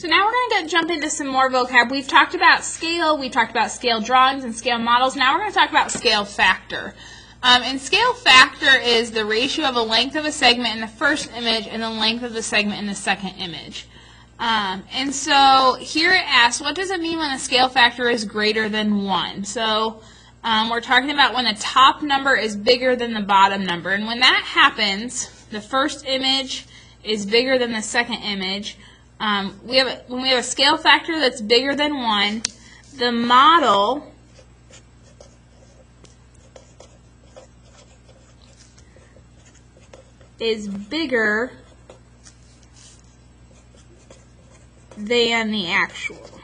So now we're going to jump into some more vocab. We've talked about scale, we talked about scale drawings and scale models. Now we're going to talk about scale factor. And scale factor is the ratio of the length of a segment in the first image and the length of the segment in the second image. And so here it asks, what does it mean when the scale factor is greater than 1? So we're talking about when the top number is bigger than the bottom number. And when that happens, the first image is bigger than the second image. When we have a scale factor that's bigger than 1, the model is bigger than the actual.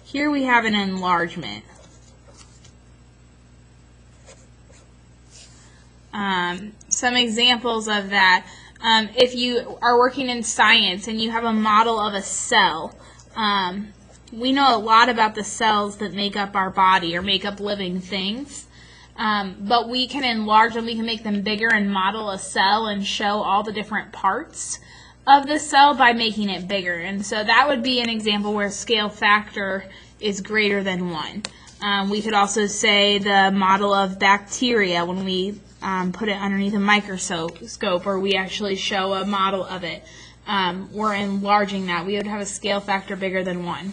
Here we have an enlargement. Some examples of that. If you are working in science and you have a model of a cell, we know a lot about the cells that make up our body or make up living things, but we can enlarge them, we can make them bigger and model a cell and show all the different parts of the cell by making it bigger. And so that would be an example where scale factor is greater than 1. We could also say the model of bacteria when we put it underneath a microscope, or we actually show a model of it. We're enlarging that. We would have a scale factor bigger than 1.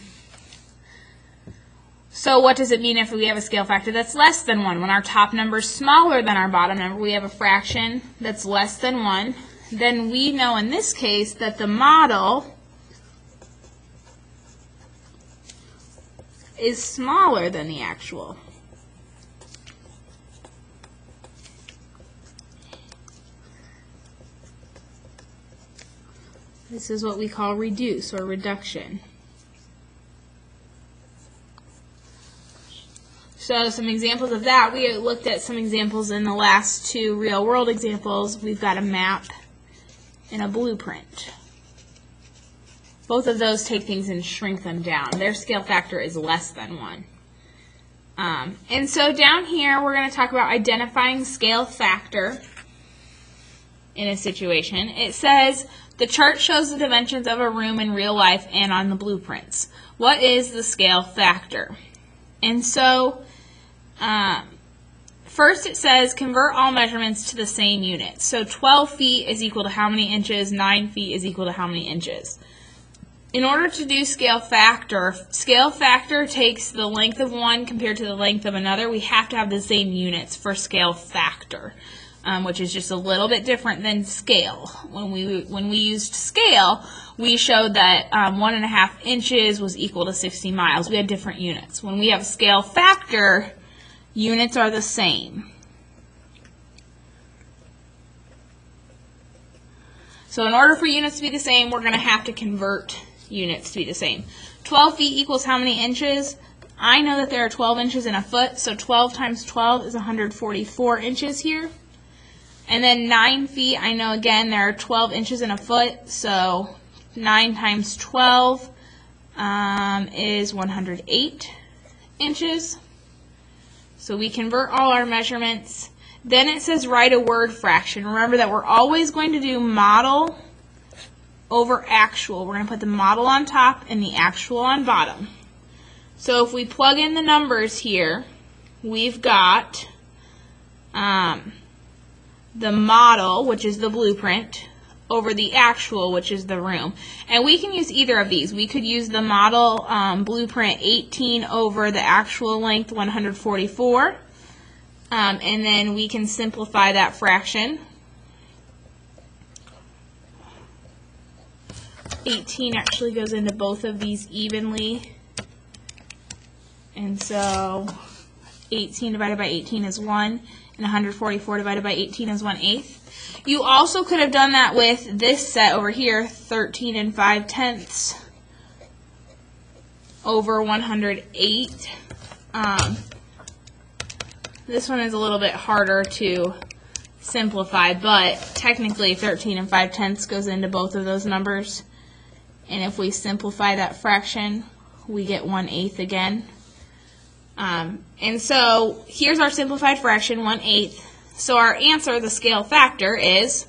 So what does it mean if we have a scale factor that's less than 1? When our top number is smaller than our bottom number, we have a fraction that's less than 1. Then we know in this case that the model is smaller than the actual. This is what we call reduce or reduction. So some examples of that, we looked at some examples in the last 2 real-world examples. We've got a map and a blueprint. Both of those take things and shrink them down. Their scale factor is less than 1. And so down here, we're going to talk about identifying scale factor in a situation. It says, the chart shows the dimensions of a room in real life and on the blueprints. What is the scale factor? And so, first it says, convert all measurements to the same units. So 12 feet is equal to how many inches? 9 feet is equal to how many inches? In order to do scale factor takes the length of one compared to the length of another. We have to have the same units for scale factor. Which is just a little bit different than scale. When we used scale, we showed that 1.5 inches was equal to 60 miles. We had different units. When we have scale factor, units are the same. So in order for units to be the same, we're going to have to convert units to be the same. 12 feet equals how many inches? I know that there are 12 inches in a foot, so 12 times 12 is 144 inches here. And then 9 feet, I know again there are 12 inches in a foot, so 9 times 12 is 108 inches. So we convert all our measurements. Then it says write a word fraction. Remember that we're always going to do model over actual. We're going to put the model on top and the actual on bottom. So if we plug in the numbers here, we've got the model, which is the blueprint, over the actual, which is the room. And we can use either of these. We could use the model blueprint 18 over the actual length 144, and then we can simplify that fraction. 18 actually goes into both of these evenly, and so 18 divided by 18 is 1, and 144 divided by 18 is 1/8. You also could have done that with this set over here, 13 5/10 over 108. This one is a little bit harder to simplify, but technically 13 5/10 goes into both of those numbers. And if we simplify that fraction, we get 1/8 again. And so here's our simplified fraction, 1/8. So our answer, the scale factor, is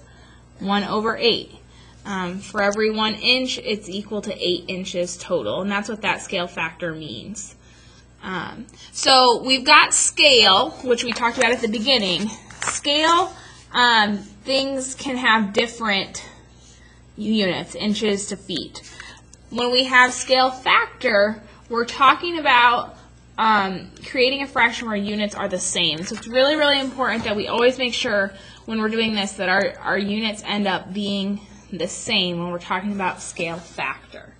1/8. For every 1 inch, it's equal to 8 inches total, and that's what that scale factor means. So we've got scale, which we talked about at the beginning. Scale, things can have different units, inches to feet. When we have scale factor, we're talking about creating a fraction where units are the same. So it's really, really important that we always make sure when we're doing this that our units end up being the same when we're talking about scale factor.